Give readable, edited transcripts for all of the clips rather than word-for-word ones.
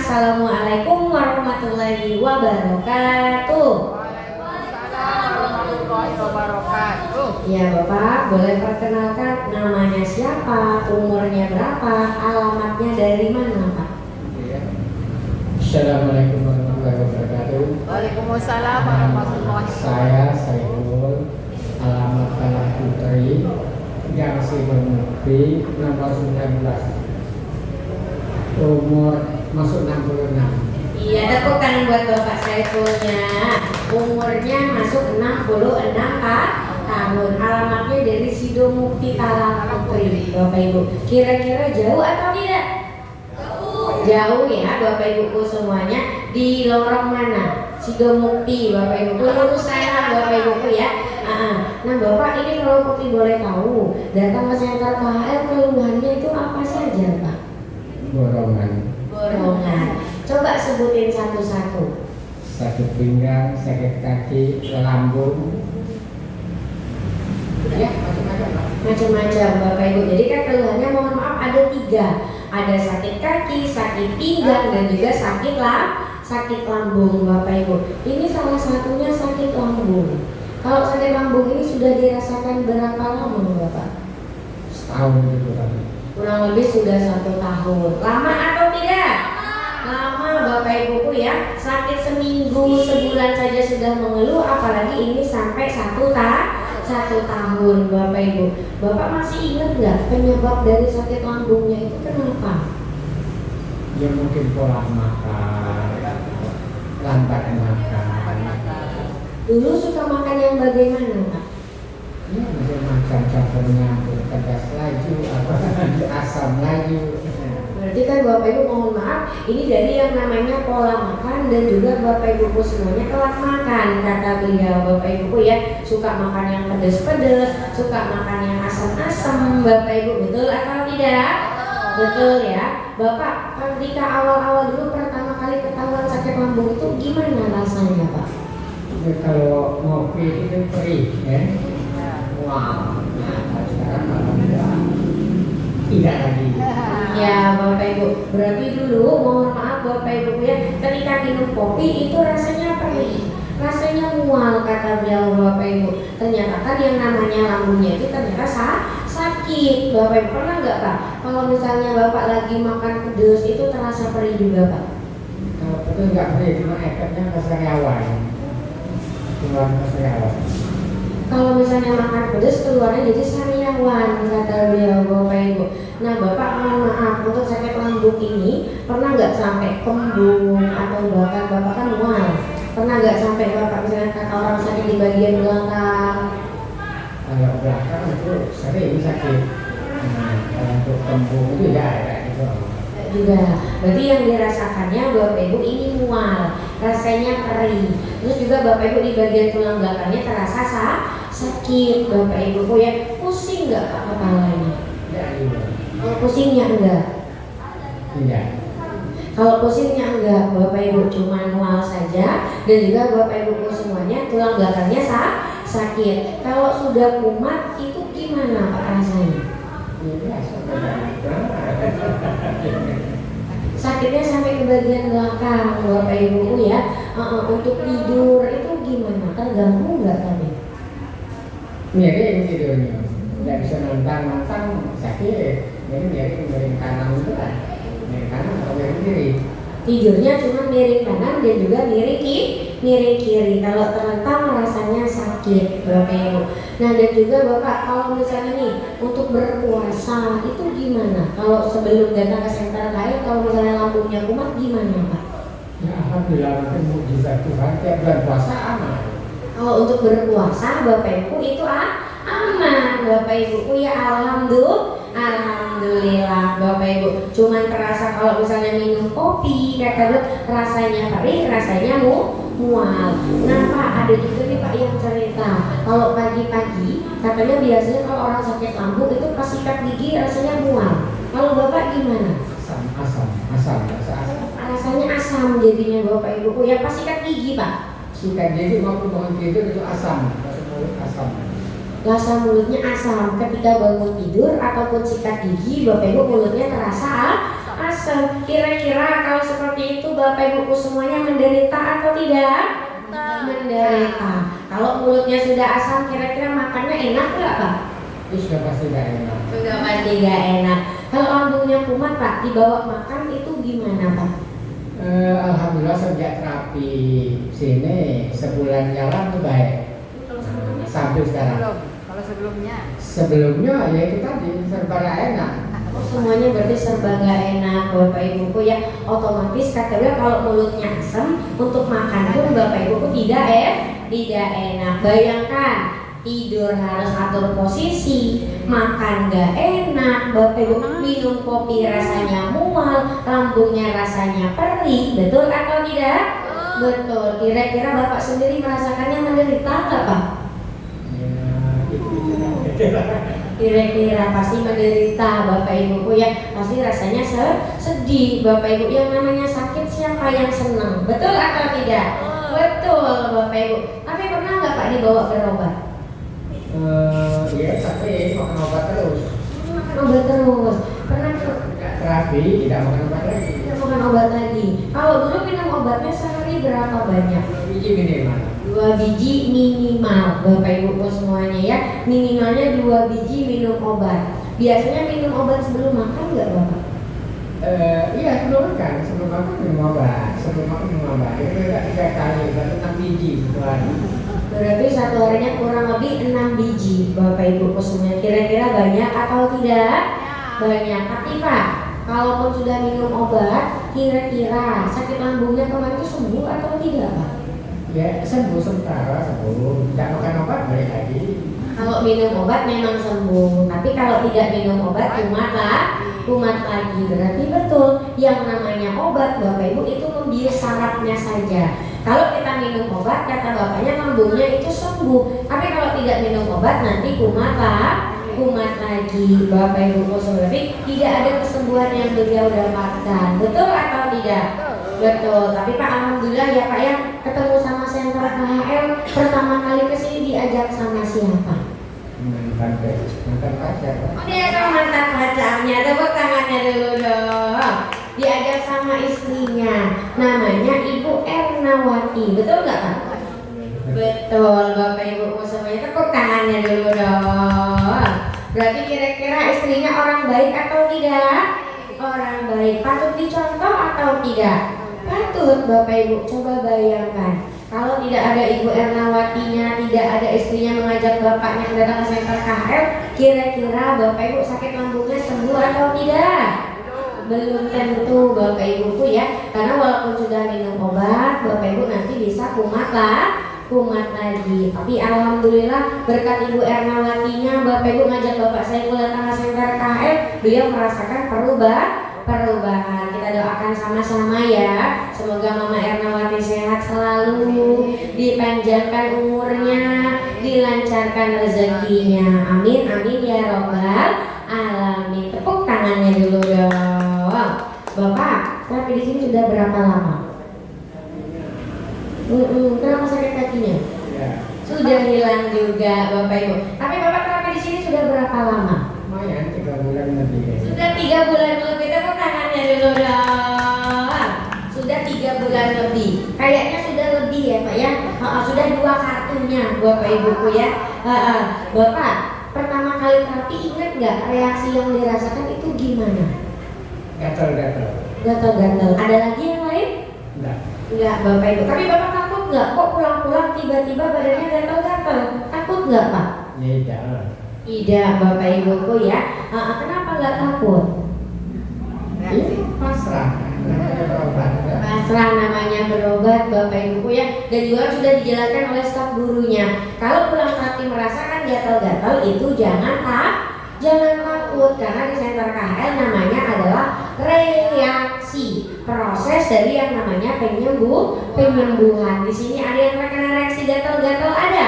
Assalamualaikum warahmatullahi wabarakatuh. Waalaikumsalam warahmatullahi wabarakatuh. Ya Bapak, boleh perkenalkan namanya siapa, umurnya berapa, alamatnya dari mana Pak? Assalamualaikum warahmatullahi wabarakatuh. Waalaikumsalam warahmatullahi Saya wabarakatuh. Saiful, alamat Talang Putri, yang Mukti, nomor 19, umur masuk 66. Iya, tepuk tangan buat Bapak Saifulnya. Umurnya masuk 66 tahun. Alamatnya dari Sido Mukti Talang Putri. Bapak Ibu, kira-kira jauh atau tidak? Jauh ya Bapak Ibuku semuanya. Di lorong mana? Sido Mukti Bapak Ibu. Lurus saya Bapak Ibuku ya. Nah Bapak, ini kalau Putri boleh tahu, datang ke Senter KHL keluhannya itu apa saja Pak? Borongan, Coba sebutin satu-satu. sakit pinggang, sakit kaki, lambung, ya macam-macam. Macam-macam Bapak Ibu. Jadi kan keluhannya mohon maaf ada 3. Ada sakit kaki, sakit pinggang, dan juga sakit lambung Bapak Ibu. Ini salah satunya sakit lambung. Kalau sakit lambung ini sudah dirasakan berapa lama Bapak? Setahun itu tadi. Kurang lebih sudah 1 tahun. Lama atau tidak? Lama Bapak Ibuku ya. Sakit seminggu, sebulan saja sudah mengeluh, apalagi ini sampai 1 tahun Bapak Ibu. Bapak masih ingat nggak penyebab dari sakit lambungnya itu kenapa? Ya mungkin pola makan, lambat makan. Dulu suka makan yang bagaimana Pak? Ya macam-macam, campurnya pedas laju, asam laju. Berarti kan Bapak Ibu mohon maaf, ini dari yang namanya pola makan, dan juga Bapak Ibuku semuanya telat makan, kata beliau. Bapak Ibuku ya suka makan yang pedas-pedas, suka makan yang asam-asam Bapak Ibu, betul atau tidak? Betul ya Bapak. Ketika awal-awal dulu pertama kali ketahuan sakit lambung itu gimana rasanya Pak? Ya, kalau ngopi itu perih ya. Wow. Nah, sekarang alhamdulillah tidak lagi. Ya Bapak Ibu, berarti dulu mohon maaf Bapak Ibu ya, ketika minum kopi itu rasanya perih, rasanya mual kata beliau Bapak Ibu. Ternyata kan yang namanya lambungnya itu ternyata sakit. Bapak Ibu pernah nggak Pak, kalau misalnya Bapak lagi makan pedas itu terasa perih juga Pak? Kalau itu nggak perih, cuma efeknya kesariawan. Keluar kesariawan. Kalau misalnya makan pedas keluarnya jadi sariawan kata beliau Bapak Ibu. Nah Bapak mohon maaf, untuk sakit lambung ini pernah nggak sampai kembung atau bahkan Bapak kan mual? Pernah nggak sampai Bapak misalnya kata orang sakit di bagian belakang? Kalau belakang itu sering sakit. Nah, kalau untuk kembung itu ya gitu. Juga. Berarti yang dirasakannya Bapak Ibu ini mual, rasanya perih. Terus juga Bapak Ibu di bagian tulang belakangnya terasa sakit Bapak Ibu ya. Pusing nggak Pak kepalanya? Ya, iya. Kalau pusingnya enggak? Tidak. Kalau pusingnya enggak, Bapak Ibu cuma mual saja, dan juga Bapak Ibu semuanya tulang belakangnya sakit. Kalau sudah kumat itu gimana Pak rasanya? Ya, Sakitnya sampai ke bagian belakang Bapak Ibu ya. Untuk tidur itu gimana? Terganggu nggak tadi? miring tidurnya. Tidak bisa nantang sakit. Jadi miring kanan itu kan. Miring kanan atau miring kiri. Tidurnya cuma miring kanan dan juga miring kiri. Kalau terlentang rasanya sakit Bapak Ibu. Nah dan juga Bapak, kalau misalnya nih untuk berpuasa itu gimana? Kalau sebelum datang ke Senter KHL, kalau misalnya lambungnya kumat gimana Pak? Ya alhamdulillah, mungkin mukjizat Tuhan tiap bulan puasa aman. Kalau untuk berpuasa Bapak Ibu itu aman Bapak Ibu ya. Alhamdulillah Bapak Ibu. Cuman terasa kalau misalnya minum kopi kata lu rasanya perih, rasanya mual. Nah Pak, ada juga nih Pak yang cerita kalau pagi-pagi katanya biasanya kalau orang sakit lambung itu pas sikat gigi rasanya mual. Kalau Bapak gimana? Asam. Rasanya asam jadinya Bapak Ibu ya pas sikat gigi Pak. Sikat gigi maupun bangun tidur itu asam. Masuk mulut asam. Rasa mulutnya asam ketika bangun tidur ataupun sikat gigi Bapak Ibu mulutnya terasa asam. Kira-kira kalau seperti itu Bapak Ibu semuanya menderita atau tidak? Menderita. Kalau mulutnya sudah asam, kira-kira makannya enak nggak Pak? Itu sudah pasti gak enak. Sudah pasti nggak enak. Kalau lambungnya kumat Pak, dibawa makan itu gimana Pak? Alhamdulillah sejak terapi sini sebulan jalan tuh baik. Sampai sekarang. Kalau sebelumnya Sebelumnya ya itu tadi serba gak enak. Oh, semuanya berarti serba nggak enak Bapak Ibuku ya. Otomatis katanya kalau mulutnya asam untuk makan pun Bapak Ibuku tidak enak. Bayangkan tidur harus atur posisi, makan nggak enak, Bapak Ibu minum kopi rasanya mual, lambungnya rasanya perih, betul atau tidak? Betul. Kira-kira Bapak sendiri merasakannya menderita nggak Pak? Kira-kira pasti menderita Bapak Ibuku ya. Pasti rasanya sedih Bapak Ibu. Yang namanya sakit siapa yang senang? Betul atau tidak? Betul Bapak Ibu. Tapi pernah nggak Pak dibawa berobat? Ya tapi makan obat terus. Makan obat terus. Pernah Terapi tidak makan obat lagi. tidak makan obat lagi. Kalau dulu minum obatnya sehari berapa banyak? Biji minimal. 2 biji minimal Bapak Ibu semuanya ya. Minimalnya 2 biji minum obat. Biasanya minum obat sebelum makan nggak Bapak? Iya sebelum makan minum obat. Sebelum makan minum obat. Itu tidak 3 kali, berarti 6 biji satu hari. Berarti satu harinya kurang lebih 6 biji Bapak Ibu semuanya. Kira-kira banyak atau tidak? Banyak. Tapi Pak, kalaupun sudah minum obat, kira-kira sakit lambungnya kemarin itu sembuh atau tidak Pak? Ya sembuh sementara, sembuh. Tidak makan obat balik lagi. Kalau minum obat memang sembuh, tapi kalau tidak minum obat kumat lagi. Berarti betul yang namanya obat Bapak Ibu itu membius syaratnya saja. Kalau kita minum obat kata bapaknya lambungnya itu sembuh, tapi kalau tidak minum obat nanti kumat lagi Bapak Ibu. Berarti tidak ada kesembuhan yang beliau dapatkan. Betul atau tidak? Betul. Tapi Pak alhamdulillah ya Pak ya, ketemu sama Center KHL pertama kali kesini diajak sama siapa? Mantan pacar. Oh dia kan mantan pacarnya, tepuk tangannya dulu dong. Diajak sama istrinya, namanya Ibu Ernawati, betul nggak Pak? Betul Bapak Ibu semuanya, tepuk tangannya dulu dong. Berarti kira-kira istrinya orang baik atau tidak? Orang baik, patut dicontoh atau tidak? Patut Bapak Ibu, coba bayangkan kalau tidak ada Ibu Ernawatinya, tidak ada istrinya mengajak bapaknya datang ke Center KHL, kira-kira Bapak Ibu sakit lambungnya sembuh atau tidak? Belum tentu Bapak Ibuku ya, karena walaupun sudah minum obat, Bapak Ibu nanti bisa kumat lagi. Tapi alhamdulillah berkat Ibu Ernawatinya, Bapak Ibu ngajak Bapak saya datang ke Center KHL, beliau merasakan perubahan. Kita doakan sama-sama ya, semoga Mama Ernawati sehat selalu, dipanjangkan umurnya, dilancarkan rezekinya, amin amin ya robbal alamin. Tepuk tangannya dulu dong. Bapak, terapi di sini sudah berapa lama? Kenapa sakit kakinya? Ya. Sudah hilang juga Bapak Ibu. Tapi Bapak terapi di sini sudah berapa lama? Lumayan 3 bulan lebih. Sudah 3 bulan lebih. Tepuk tangannya dulu dong. Sudah 3 bulan lebih. Kayaknya sudah lebih ya Pak ya. Sudah 2 kartunya Bapak Ibuku ya. Bapak pertama kali terapi ingat nggak reaksi yang dirasakan itu gimana? Gatal-gatal. Ada lagi yang lain? Enggak Bapak Ibu. Tapi Bapak takut nggak kok pulang-pulang tiba-tiba badannya gatal-gatal? Takut nggak Pak? Tidak Bapak Ibuku ya. Kenapa nggak takut? Pasrah. Pasrah namanya berobat Bapak Ibuku ya. Dan juga sudah dijelaskan oleh staf gurunya. Kalau pulang terapi merasakan gatal-gatal itu jangan takut, karena di Center KHL namanya adalah reaksi, proses dari yang namanya penyembuhan. Di sini ada yang terkena reaksi gatal-gatal, ada?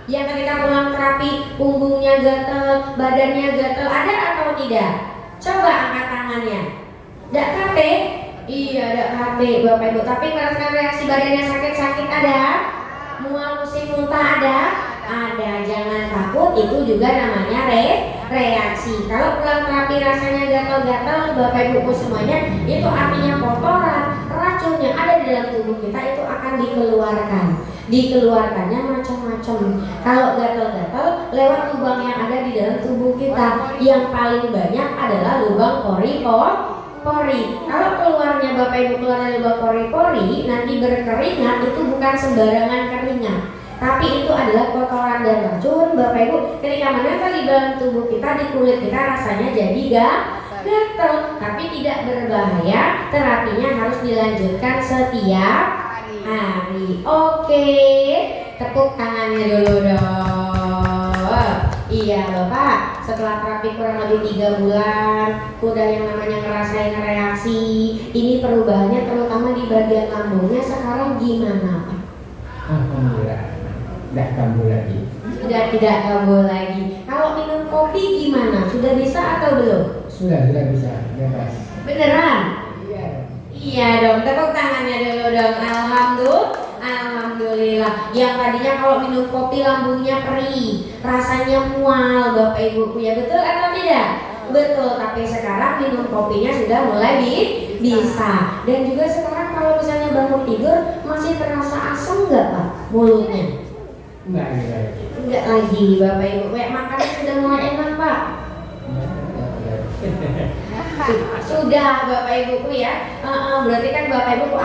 Yang ketika pulang terapi punggungnya gatal, badannya gatal, ada atau tidak? Coba angkat tangannya. Nggak kate? Iya, nggak kate Bapak Ibu. Tapi merasakan reaksi badannya sakit-sakit ada? Mual, pusing, muntah ada? Ada. Jangan takut, itu juga namanya reaksi. Kalau pulang terapi rasanya gatal-gatal, Bapak Ibu semuanya, itu artinya kotoran, racun yang ada di dalam tubuh kita itu akan dikeluarkan. Dikeluarkannya macam-macam. Kalau gatal-gatal lewat lubang yang ada di dalam tubuh kita, yang paling banyak adalah lubang pori. Kalau keluarnya Bapak Ibu keluar dari lubang pori-pori, nanti berkeringat, itu bukan sembarangan keringat, tapi itu adalah kotoran dan racun. Bapak Ibu ketika menempel di dalam tubuh kita, di kulit kita, rasanya jadi gatal, tapi tidak berbahaya. Terapinya harus dilanjutkan setiap hari. Oke, tepuk tangannya dulu dong. Iya Bapak, setelah terapi kurang lebih 3 bulan, udah yang namanya ngerasain reaksi, ini perubahannya terutama di bagian lambungnya sekarang gimana Pak? Alhamdulillah, tidak kambuh lagi. Sudah tidak kambuh lagi. Kalau minum kopi gimana? Sudah bisa atau belum? Sudah bisa, bebas. Beneran? Iya. Iya dong, tepuk tangannya dulu dong. Alhamdulillah. Yang tadinya kalau minum kopi lambungnya perih, rasanya mual Bapak Ibu, ya betul atau tidak? Betul, tapi sekarang minum kopinya sudah mulai bisa. Dan juga sekarang kalau misalnya bangun tidur masih terasa asam nggak Pak mulutnya? Enggak lagi. Enggak lagi Bapak Ibu. Makannya sudah mulai enak Pak? Sudah Bapak Ibuku ya. Berarti kan Bapak Ibu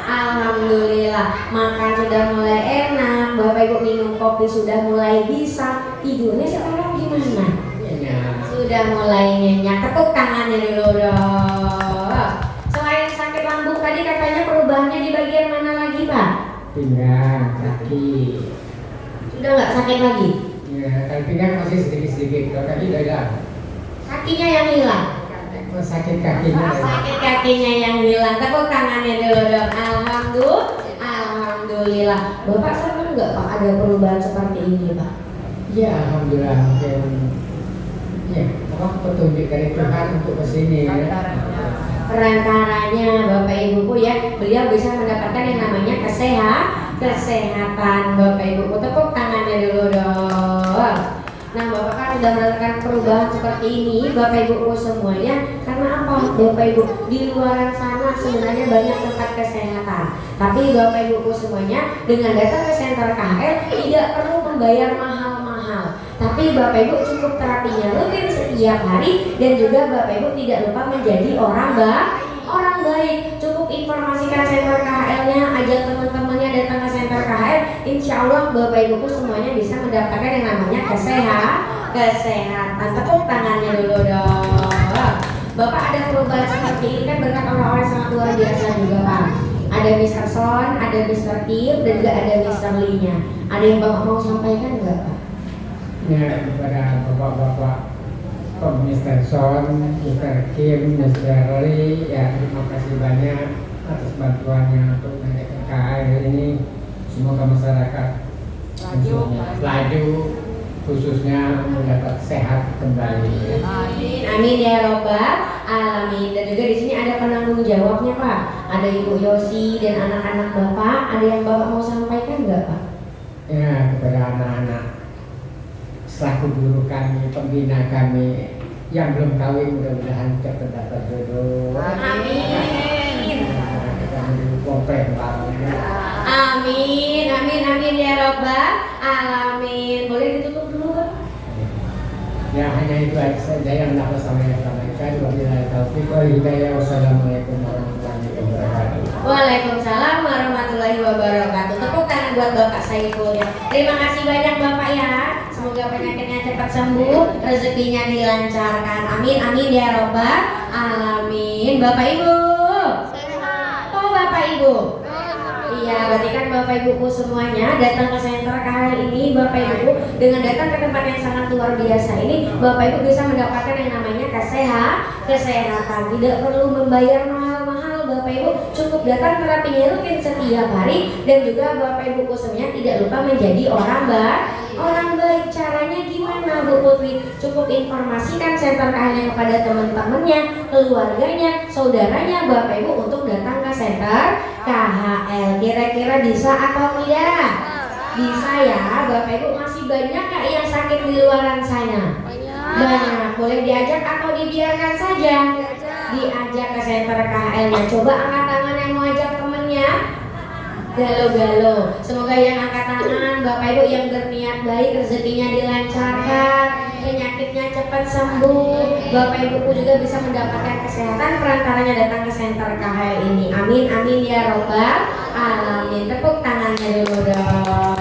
alhamdulillah makan sudah mulai enak, Bapak Ibu minum kopi sudah mulai bisa. Tidurnya sekarang gimana? Sudah mulai nyenyak. Tepuk tangannya dulu dong. Selain sakit lambung tadi katanya perubahannya di bagian mana lagi Pak? Pinggang, kaki. Sudah nggak sakit lagi? Ya, kalau pinggang masih sedikit-sedikit, kalau kaki udah hilang. Kakinya yang hilang? Sakit kakinya. Sakit kakinya yang hilang. Tepuk tangannya dulu dong. Alhamdulillah. Bapak senang nggak Pak ada perubahan seperti ini Pak? Ya alhamdulillah, mungkin ya apa petunjuk dari Tuhan untuk kesini ya. Perantaranya Bapak Ibuku ya, beliau bisa mendapatkan yang namanya kesehatan Bapak Ibuku. Tepuk tangannya dulu dong. Nah Bapak kan sudah merasakan perubahan seperti ini Bapak Ibu semuanya. Karena apa Bapak Ibu? Di luar sana sebenarnya banyak tempat kesehatan, tapi Bapak Ibu semuanya dengan datang ke center KHL tidak perlu membayar mahal-mahal, tapi Bapak Ibu cukup terapinya rutin setiap hari. Dan juga Bapak Ibu tidak lupa menjadi orang baik. Cukup informasikan center KHL-nya, ajak teman-temannya datang ke center KHL. Insya Allah Bapak Ibu semuanya bisa mendapatkan yang namanya kesehatan. Tepuk tangannya dulu dong. Bapak ada perubahan seperti ini kan berkat orang-orang sangat luar biasa juga Pak. Ada Mr. Son, ada Mr. Kim, dan juga ada Mr. Lee-nya. Ada yang Bapak mau sampaikan nggak Pak? Ya kepada bapak-bapak Mr. Son, Mr. Kim, Mr. Lee, ya terima kasih banyak atas bantuannya untuk menaikkan KHL ini. Semoga masyarakat laju khususnya mendapat sehat kembali. Amin ya robbal alamin. Dan juga di sini ada penanggung jawabnya Pak. Ada Ibu Yosi dan anak-anak Bapak. Ada yang Bapak mau sampaikan nggak Pak? Ya kepada anak-anak selaku guru kami, pembina kami yang belum kawin, mudah-mudahan cepat dapat jodoh. Amin. Kita menuju komplek banget. Amin ya robbal alamin. Boleh ditutup dulu Pak? Ya hanya itu saja yang dapat saya sampaikan. Wabillahi taufiq wal hidayah. Wassalamualaikum warahmatullahi wabarakatuh. Waalaikumsalam warahmatullahi wabarakatuh. Tepuk tangan buat Bapak Saiful ya. Terima kasih banyak Bapak ya. Semoga penyakitnya cepat sembuh, rezekinya dilancarkan. Amin ya robbal alamin. Bapak Ibu. Oh Bapak Ibu. Iya, berarti kan Bapak Ibuku semuanya datang ke center KHL ini, Bapak Ibu dengan datang ke tempat yang sangat luar biasa ini, Bapak Ibu bisa mendapatkan yang namanya kesehatan. Tidak perlu membayar mahal-mahal Bapak Ibu, cukup datang terapinya rutin setiap hari. Dan juga Bapak Ibuku semuanya tidak lupa menjadi orang baik. Caranya gimana Bu Putri? Cukup informasikan center KHL kepada teman-temannya, keluarganya, saudaranya Bapak Ibu untuk datang ke center KHL. Kira-kira bisa atau tidak? Bisa ya Bapak Ibu. Masih banyak gak yang sakit di luaran sana? Banyak. Boleh diajak atau dibiarkan saja? Diajak ke center KHL-nya. Coba angkat tangan yang mau ajak temennya. Galo-galo. Semoga yang angkat tangan, Bapak Ibu yang berniat baik, rezekinya dilancarkan, penyakitnya cepat sembuh, Bapak Ibu juga bisa mendapatkan kesehatan perantaranya datang ke center KHL ini. Amin amin ya robbal alamin. Tepuk tangannya dulu dong.